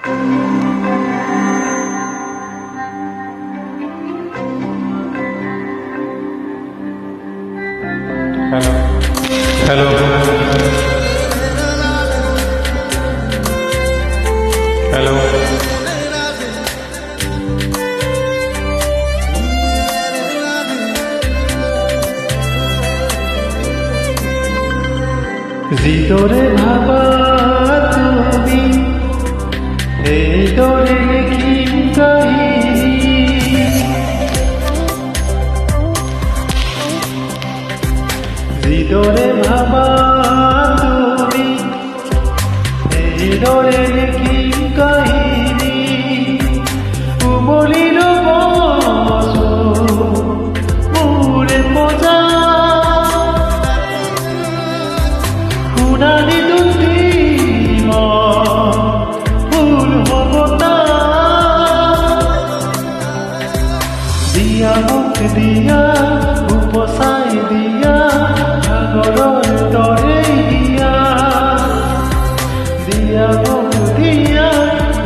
hello hello হৃদরে ভাবা তুমি হৃদরে লিখি কাহিনী হৃদরে ভাবা তুমি হৃদরে লিখি কাহিনী উমলিল বসু মোরে মজা শুনানি দুটি ফুল হবতা দিয়া মুখ দিয়া উপচাই দিয়া সাগৰৰ দৰে দিয়া দিয়া মুখ দিয়া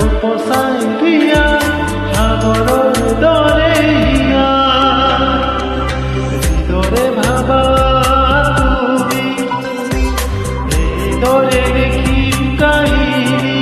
উপচাই দিয়া সাগৰৰ দৰে দিয়া হৃদৰে ভাবা তুমি হৃদৰে লিখিম কাহিনী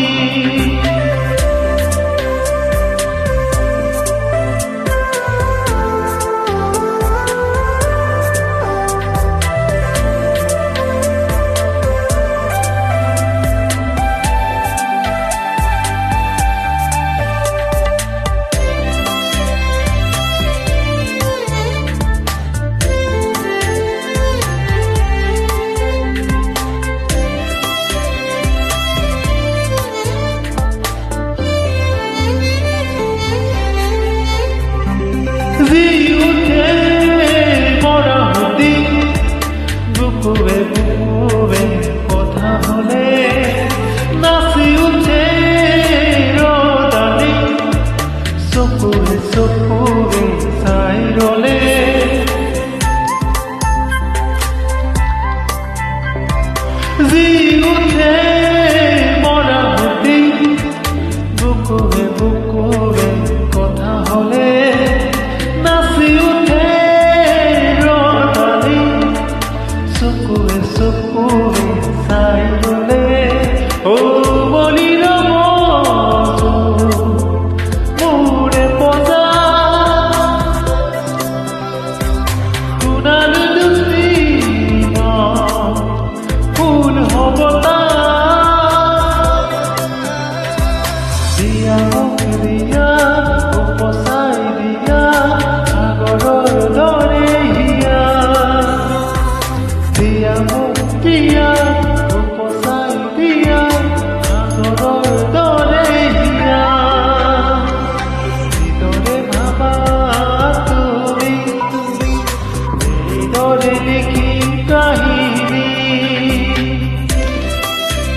বুকুৱে বুকুৱে কথা হলে নাচি উঠে ৰদালি চকুৱে চকুৱে চাই ৰলে জি উঠে মৰা সুতি বুকুৱে বুকুৱে কথা হলে নাচি উঠে চকুৱে চকুৱে চাই গলে ও বলিল মোৰে পজা শুনালো দুটি ফুল হবতা দিয়া মুখ দিয়া উপচা